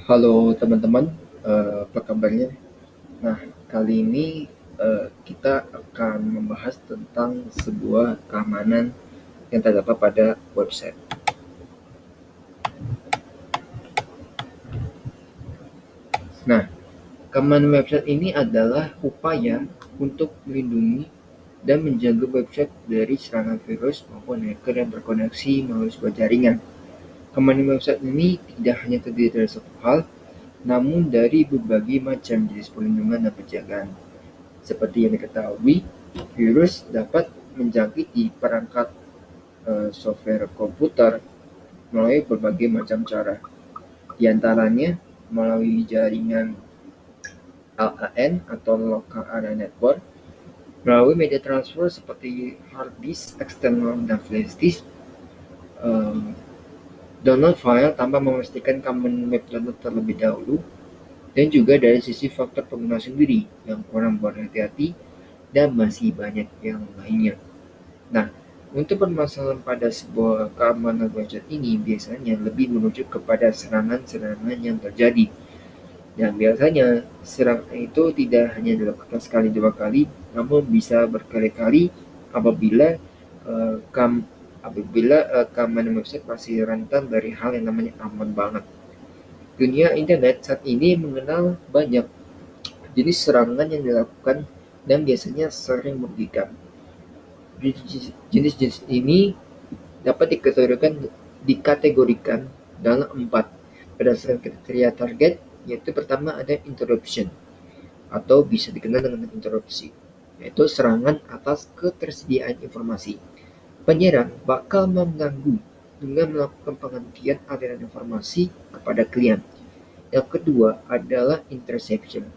Halo teman-teman, apa kabarnya? Nah, kali ini kita akan membahas tentang sebuah keamanan yang terdapat pada website. Nah, keamanan website ini adalah upaya untuk melindungi dan menjaga website dari serangan virus maupun hacker yang terkoneksi melalui sebuah jaringan. Keamanan website ini tidak hanya terdiri dari satu hal, namun dari berbagai macam jenis perlindungan dan penjagaan. Seperti yang diketahui, virus dapat menjangkiti perangkat software komputer melalui berbagai macam cara, di antaranya melalui jaringan LAN atau Local Area Network, melalui media transfer seperti hard disk eksternal dan flash disk, eh, download file tanpa memastikan kapan web download terlebih dahulu, dan juga dari sisi faktor pengguna sendiri yang kurang berhati-hati dan masih banyak yang lainnya. Nah, untuk permasalahan pada sebuah keamanan website ini biasanya lebih merujuk kepada serangan-serangan yang terjadi. Dan biasanya serangan itu tidak hanya dilakukan sekali dua kali, namun bisa berkali-kali apabila eh, kam keamanan website masih rentan dari hal yang namanya aman banget. Dunia internet saat ini mengenal banyak jenis serangan yang dilakukan dan biasanya sering merugikan. Jenis-jenis ini dapat dikategorikan dalam empat berdasarkan kriteria target, yaitu pertama ada interruption atau bisa dikenal dengan interupsi, yaitu serangan atas ketersediaan informasi. Penyerang bakal mengganggu dengan melakukan penghentian aliran informasi kepada klien. Yang kedua adalah interception,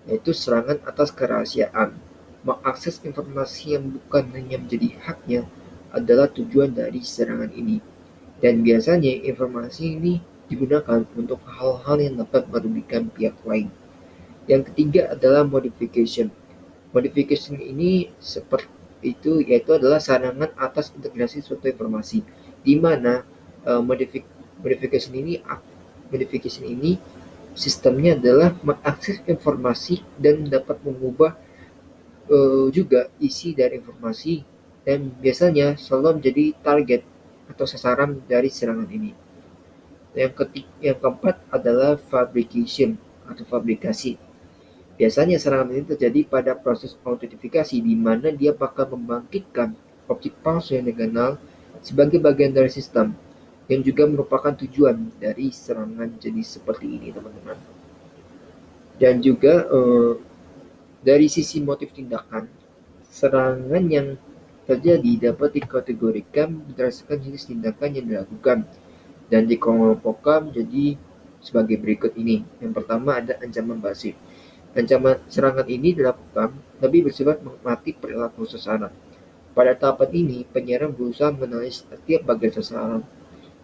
yaitu serangan atas kerahasiaan. Mengakses informasi yang bukan hanya menjadi haknya adalah tujuan dari serangan ini. Dan biasanya informasi ini digunakan untuk hal-hal yang dapat merugikan pihak lain. Yang ketiga adalah modification. Modification ini seperti itu, yaitu adalah serangan atas integrasi suatu informasi, di mana uh, modification ini modification ini sistemnya adalah mengakses informasi dan dapat mengubah juga isi dari informasi, dan biasanya selalu menjadi target atau sasaran dari serangan ini. Yang keempat adalah fabrication atau fabrikasi. Biasanya serangan ini terjadi pada proses autentifikasi, di mana dia bakal membangkitkan objek palsu yang dikenal sebagai bagian dari sistem, yang juga merupakan tujuan dari serangan jenis seperti ini, teman-teman. Dan juga dari sisi motif tindakan, serangan yang terjadi dapat dikategorikan berdasarkan jenis tindakan yang dilakukan dan dikelompokkan menjadi sebagai berikut ini. Yang pertama ada ancaman pasif. Ancaman serangan ini dilakukan lebih bersifat mengamati perilaku sasaran. Pada tahapan ini, penyerang berusaha mengenali setiap bagian sasaran.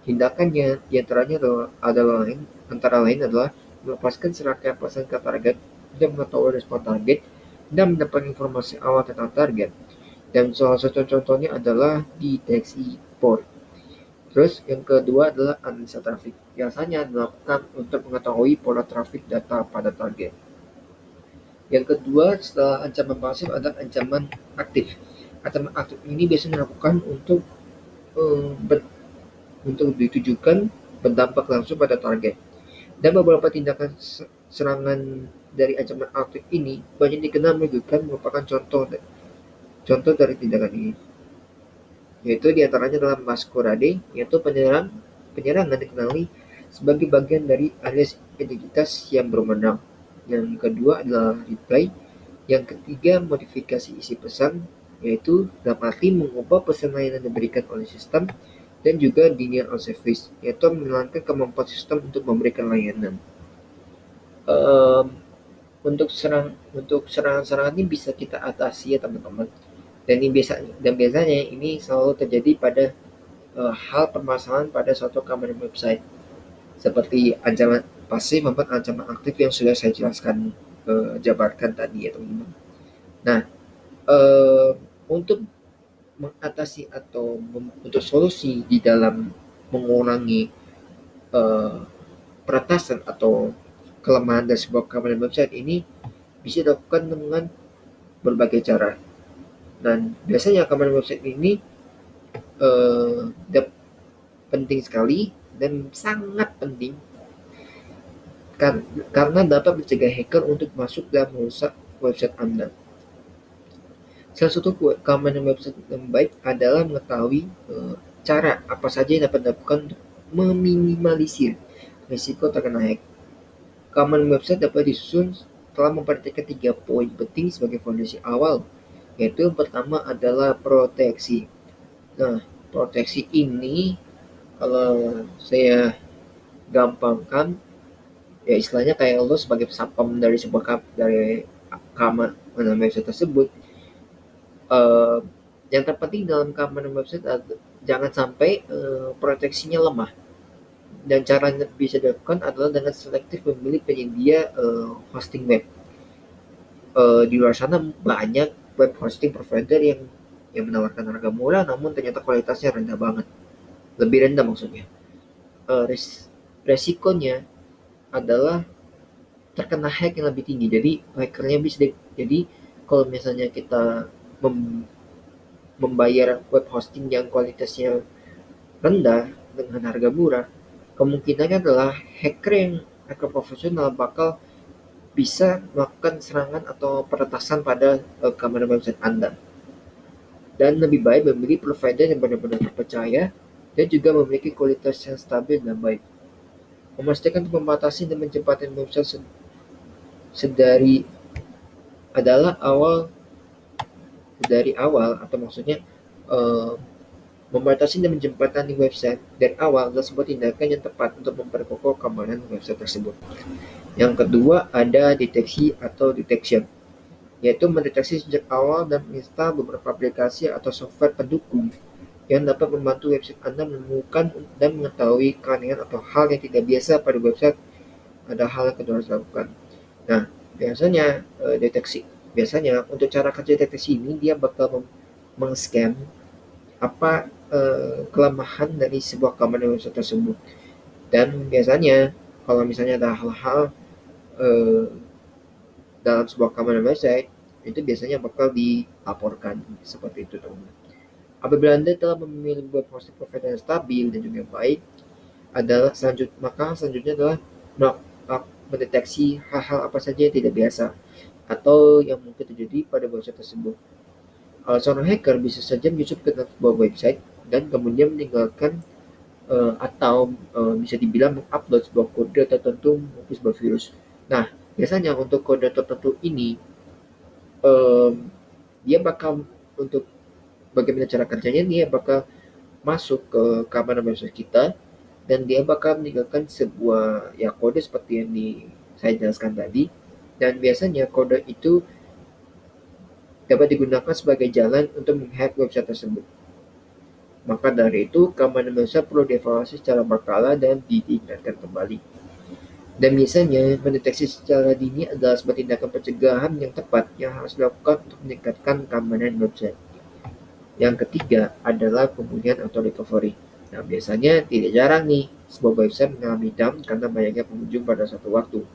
Tindakannya antara lain adalah melepaskan serangkaian pesan ke target dan mengetahui respon target dan mendapatkan informasi awal tentang target. Dan salah satu contohnya adalah deteksi port. Terus yang kedua adalah analisa trafik. Biasanya dilakukan untuk mengetahui pola trafik data pada target. Yang kedua setelah ancaman pasif adalah ancaman aktif. Ancaman aktif ini biasanya dilakukan eh, untuk ditujukan berdampak langsung pada target. Dan beberapa tindakan serangan dari ancaman aktif ini banyak dikenal merupakan contoh dari tindakan ini. Yaitu diantaranya dalam masquerade, yaitu penyerangan dikenali sebagai bagian dari alias identitas yang berwenang. Yang kedua adalah replay. Yang ketiga modifikasi isi pesan, yaitu dalam arti mengubah pesan layanan yang diberikan oleh sistem, dan juga denial of service, yaitu menghilangkan kemampuan sistem untuk memberikan layanan. Um, untuk serangan-serangan ini bisa kita atasi ya teman-teman. Dan biasanya ini selalu terjadi pada hal permasalahan pada suatu keamanan website, seperti ancaman pasif maupun ancaman aktif yang sudah saya jelaskan, jabarkan tadi ya teman-teman. Nah, eh, untuk mengatasi atau untuk solusi di dalam mengurangi eh, peretasan atau kelemahan dari sebuah keamanan website ini bisa dilakukan dengan berbagai cara. Dan biasanya keamanan website ini penting sekali dan sangat penting karena dapat mencegah hacker untuk masuk dan merusak website Anda. Salah satu keamanan website yang baik adalah mengetahui cara apa saja yang dapat dilakukan untuk meminimalisir risiko terkena hack. Keamanan website dapat disusun setelah memperhatikan 3 poin penting sebagai fondasi awal, yaitu yang pertama adalah proteksi. Nah, proteksi ini kalau saya gampangkan, ya istilahnya kayak lo sebagai sapam dari sebuah keamanan website tersebut. Yang terpenting dalam keamanan website jangan sampai proteksinya lemah. Dan cara yang bisa dilakukan adalah dengan selektif memilih penyedia hosting web. Di luar sana banyak web hosting provider yang menawarkan harga murah namun ternyata kualitasnya rendah banget, lebih rendah maksudnya. Resikonya adalah terkena hack yang lebih tinggi. Jadi hackernya jadi kalau misalnya kita membayar web hosting yang kualitasnya rendah dengan harga murah, kemungkinannya adalah hacker profesional bakal bisa melakukan serangan atau peretasan pada keamanan website Anda. Dan lebih baik memilih provider yang benar-benar terpercaya dan juga memiliki kualitas yang stabil dan baik. Memastikan untuk membatasi dan mencepatkan website dari awal atau maksudnya membatasi dan menjembatani website dari awal adalah sebuah tindakan yang tepat untuk memperkokoh keamanan website tersebut. Yang kedua ada deteksi atau detection, yaitu mendeteksi sejak awal dan menginstal beberapa aplikasi atau software pendukung yang dapat membantu website Anda menemukan dan mengetahui keanehan atau hal yang tidak biasa pada website. Ada hal yang kedua harus dilakukan. Nah, biasanya untuk cara kerja deteksi ini dia bakal meng-scan apa kelemahan dari sebuah keamanan website tersebut. Dan biasanya kalau misalnya ada hal-hal dalam sebuah keamanan website, itu biasanya bakal dilaporkan seperti itu, teman-teman. Apabila Anda telah memilih web hosting provider yang stabil dan juga baik, maka selanjutnya adalah mendeteksi hal-hal apa saja yang tidak biasa atau yang mungkin terjadi pada website tersebut. Seorang hacker bisa saja menyusup ke dalam sebuah website dan kemudian meninggalkan atau bisa dibilang mengupload sebuah kode tertentu maupun sebuah virus. Nah, biasanya untuk kode tertentu ini dia bakal untuk bagaimana cara kerjanya, dia bakal masuk ke keamanan website kita dan dia bakal meninggalkan sebuah kode seperti yang saya jelaskan tadi, dan biasanya kode itu dapat digunakan sebagai jalan untuk menghack website tersebut. Maka dari itu, keamanan website perlu dievaluasi secara berkala dan diingatkan kembali. Dan biasanya, mendeteksi secara dini adalah sebuah tindakan pencegahan yang tepat yang harus dilakukan untuk meningkatkan keamanan website. Yang ketiga adalah pemulihan atau recovery. Nah, biasanya tidak jarang nih, sebuah website mengalami down karena banyaknya pengunjung pada suatu waktu,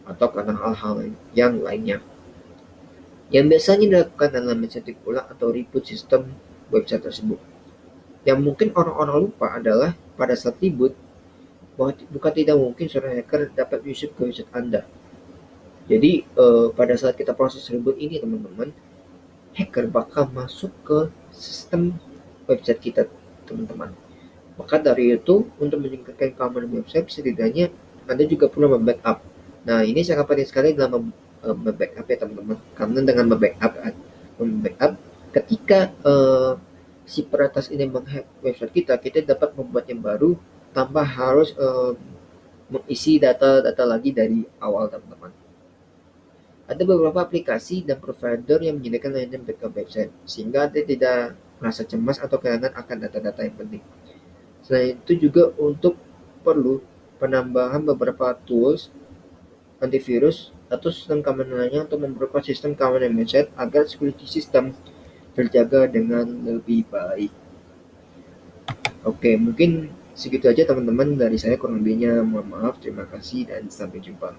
atau karena hal-hal yang lainnya. Yang biasanya dilakukan adalah men-setting ulang atau reboot sistem website tersebut. Yang mungkin orang-orang lupa adalah pada saat reboot, bukan tidak mungkin seorang hacker dapat masuk ke website Anda. Jadi pada saat kita proses reboot ini, teman-teman, hacker bakal masuk ke sistem website kita, teman-teman. Maka dari itu, untuk meningkatkan keamanan website, setidaknya Anda juga perlu membackup. Nah, ini sangat penting sekali dalam membackup ya, teman-teman. Karena dengan membackup ketika si peretas ini menghack website kita dapat membuat yang baru tanpa harus mengisi data-data lagi dari awal, teman-teman. Ada beberapa aplikasi dan provider yang menyediakan layanan backup website, sehingga Anda tidak merasa cemas atau kehilangan akan data-data yang penting. Selain itu juga untuk perlu penambahan beberapa tools antivirus atau sistem keamanan lainnya untuk memperkuat sistem keamanan website agar security system terjaga dengan lebih baik. Oke, mungkin Segitu aja teman-teman dari saya kurang lebihnya, mohon maaf, terima kasih dan sampai jumpa.